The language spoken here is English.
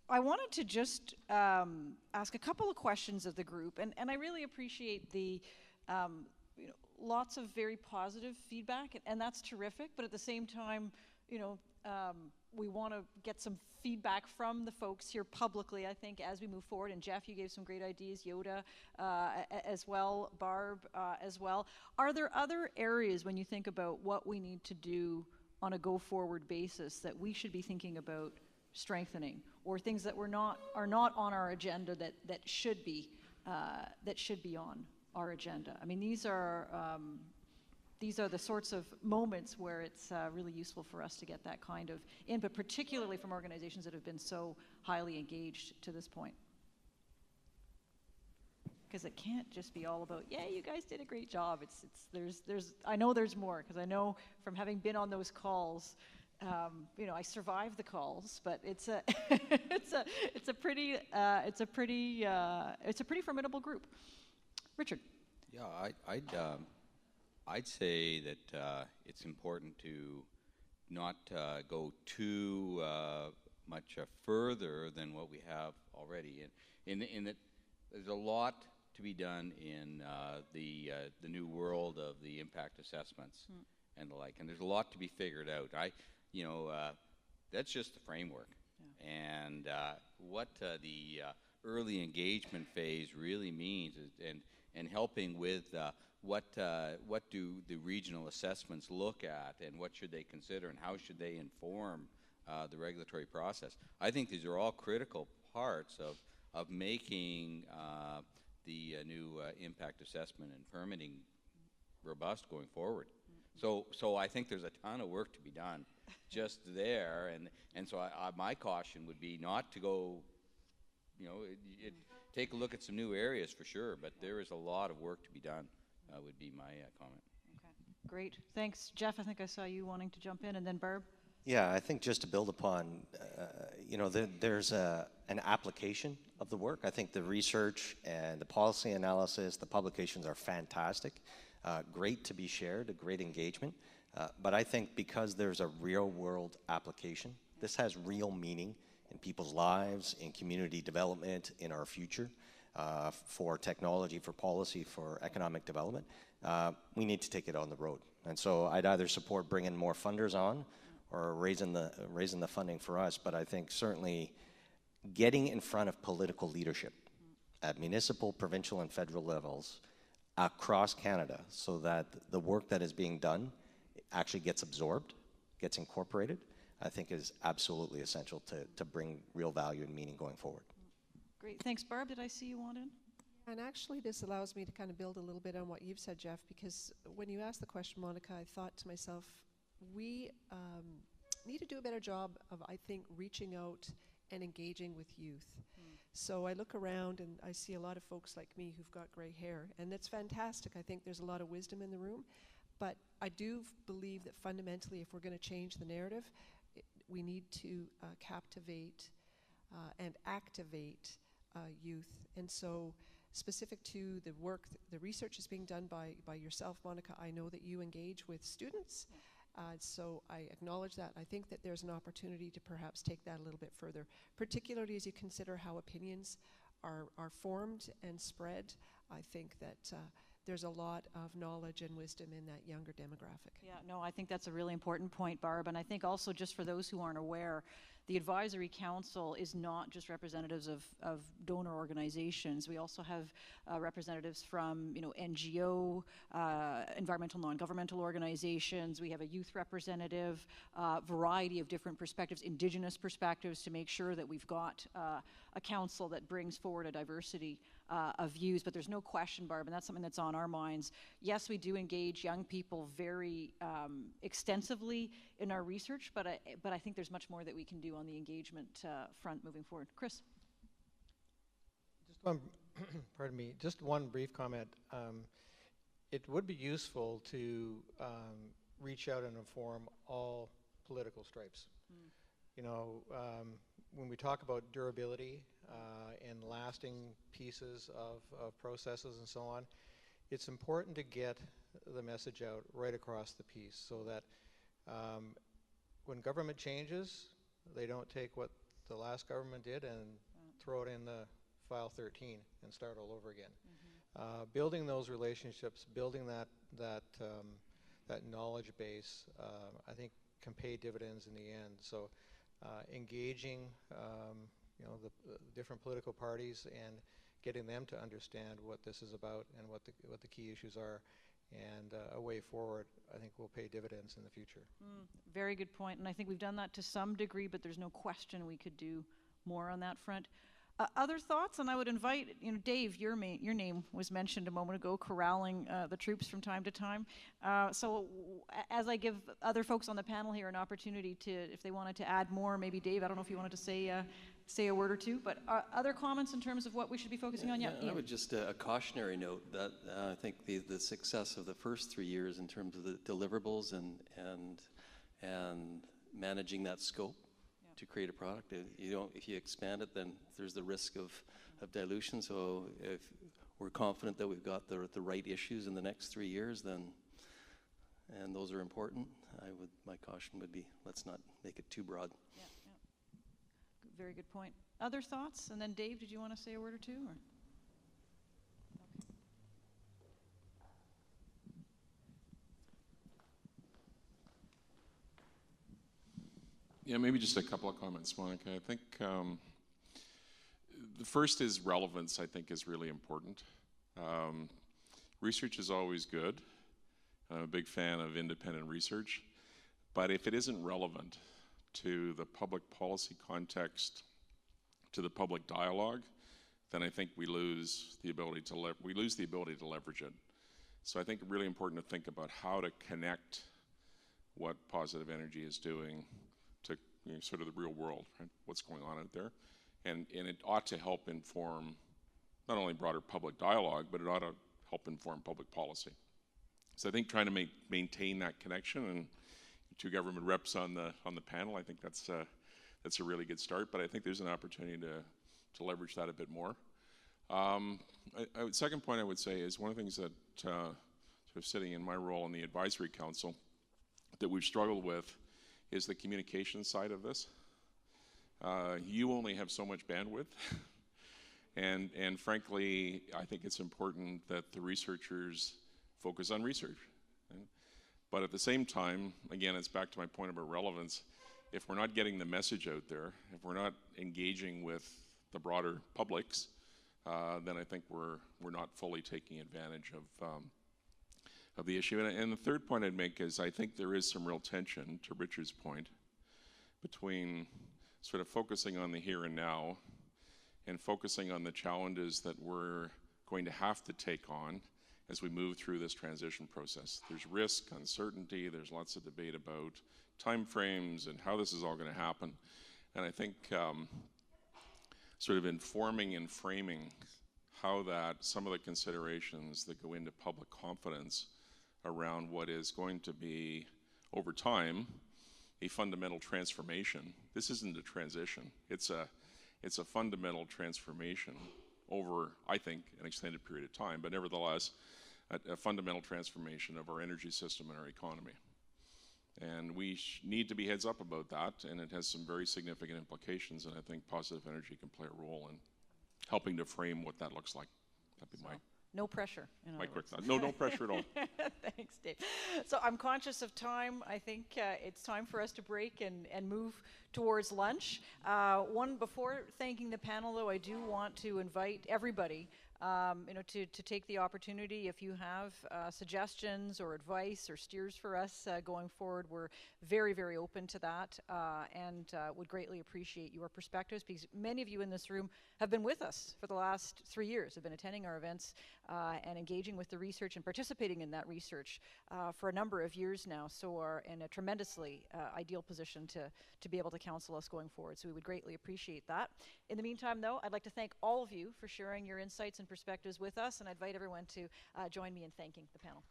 I wanted to just ask a couple of questions of the group, and I really appreciate the lots of very positive feedback, and that's terrific. But at the same time, we want to get some feedback from the folks here publicly, I think, as we move forward. And Jeff, you gave some great ideas, Yiota as well, Barb as well. Are there other areas when you think about what we need to do on a go-forward basis that we should be thinking about strengthening, or things that are not on our agenda that should be on our agenda? I mean, these are the sorts of moments where it's really useful for us to get that kind of input, particularly from organizations that have been so highly engaged to this point. Because it can't just be all about, yeah, you guys did a great job. I know there's more, because I know from having been on those calls, I survived the calls, but it's a it's a pretty formidable group. Richard. Yeah, I'd say that it's important to not go too much further than what we have already. In that there's a lot to be done in the new world of the impact assessments and the like, and there's a lot to be figured out. That's just the framework, and what the early engagement phase really means is, and helping with what do the regional assessments look at, and what should they consider, and how should they inform the regulatory process. I think these are all critical parts of making the new impact assessment and permitting robust going forward. So I think there's a ton of work to be done just there, and so my caution would be not to go, take a look at some new areas for sure, but there is a lot of work to be done, would be my comment. Okay, great, thanks. Jeff, I think I saw you wanting to jump in, and then Barb. Yeah, I think just to build upon, there's an application of the work. I think the research and the policy analysis, the publications are fantastic. Great to be shared, a great engagement. But I think because there's a real world application, this has real meaning in people's lives, in community development, in our future, for technology, for policy, for economic development. We need to take it on the road. And so I'd either support bringing more funders on or raising the funding for us. But I think certainly getting in front of political leadership at municipal, provincial, and federal levels across Canada, so that the work that is being done actually gets absorbed, gets incorporated, I think is absolutely essential to bring real value and meaning going forward. Great, thanks. Barb, did I see you want in? And actually this allows me to kind of build a little bit on what you've said, Jeff, because when you asked the question, Monica, I thought to myself, we need to do a better job of, I think, reaching out and engaging with youth. So I look around and I see a lot of folks like me who've got gray hair, and that's fantastic. I think there's a lot of wisdom in the room, but I do believe that fundamentally, if we're going to change the narrative, we need to captivate and activate youth. And so specific to the work, the research is being done by yourself, Monica, I know that you engage with students. So I acknowledge that. I think that there's an opportunity to perhaps take that a little bit further, particularly as you consider how opinions are formed and spread. I think that there's a lot of knowledge and wisdom in that younger demographic. Yeah, no, I think that's a really important point, Barb. And I think also, just for those who aren't aware, the Advisory Council is not just representatives of donor organizations. We also have representatives from NGO, environmental non-governmental organizations. We have a youth representative, variety of different perspectives, Indigenous perspectives, to make sure that we've got a council that brings forward a diversity of views. But there's no question, Barb, and that's something that's on our minds. Yes, we do engage young people very extensively in our research, but I think there's much more that we can do on the engagement front moving forward. Chris? Just one, pardon me, just one brief comment. It would be useful to reach out and inform all political stripes. When we talk about durability and lasting pieces of processes and so on, it's important to get the message out right across the piece, so that when government changes, they don't take what the last government did and throw it in the file 13 and start all over again. Building those relationships, building that knowledge base, I think can pay dividends in the end. So engaging the different political parties and getting them to understand what this is about and what the key issues are, and a way forward, I think will pay dividends in the future. Very good point, and I think we've done that to some degree, but there's no question we could do more on that front. Other thoughts? And I would invite, Dave, your name was mentioned a moment ago, corralling the troops from time to time. So as I give other folks on the panel here an opportunity to, if they wanted to add more, maybe Dave, I don't know if you wanted to say a word or two, but other comments in terms of what we should be focusing on? Yeah, I would just a cautionary note that I think the success of the first 3 years in terms of the deliverables and managing that scope to create a product. If you expand it, then there's the risk of dilution. So if we're confident that we've got the right issues in the next 3 years, then, and those are important, my caution would be, let's not make it too broad. Yeah. Very good point. Other thoughts? And then Dave, did you want to say a word or two? Or? Okay. Yeah, maybe just a couple of comments, Monica. I think the first is relevance, I think, is really important. Research is always good. I'm a big fan of independent research. But if it isn't relevant to the public policy context, to the public dialogue, then I think we lose the ability to leverage it. So I think it's really important to think about how to connect what positive energy is doing to sort of the real world, right? What's going on out there. And it ought to help inform not only broader public dialogue, but it ought to help inform public policy. So I think trying to maintain that connection, and two government reps on the panel, I think that's a really good start. But I think there's an opportunity to leverage that a bit more. Second point I would say is one of the things that sort of sitting in my role in the advisory council that we've struggled with is the communication side of this. You only have so much bandwidth. And frankly, I think it's important that the researchers focus on research. Right? But at the same time, again, it's back to my point about relevance. If we're not getting the message out there, if we're not engaging with the broader publics, then I think we're not fully taking advantage of the issue. And the third point I'd make is I think there is some real tension, to Richard's point, between sort of focusing on the here and now and focusing on the challenges that we're going to have to take on as we move through this transition process. There's risk, uncertainty, there's lots of debate about timeframes and how this is all going to happen. And I think sort of informing and framing how that some of the considerations that go into public confidence around what is going to be, over time, a fundamental transformation. This isn't a transition. It's a fundamental transformation over, I think, an extended period of time, but nevertheless, a fundamental transformation of our energy system and our economy. And we need to be heads up about that, and it has some very significant implications, and I think positive energy can play a role in helping to frame what that looks like. That'd be no pressure. My quick thought. No pressure at all. Thanks, Dave. So I'm conscious of time. I think it's time for us to break and move towards lunch. Before thanking the panel, though, I do want to invite everybody to take the opportunity. If you have suggestions or advice or steers for us going forward, we're very, very open to that and would greatly appreciate your perspectives, because many of you in this room have been with us for the last 3 years, have been attending our events and engaging with the research and participating in that research for a number of years now, so are in a tremendously ideal position to be able to counsel us going forward. So we would greatly appreciate that. In the meantime, though, I'd like to thank all of you for sharing your insights and perspectives with us, and I invite everyone to join me in thanking the panel.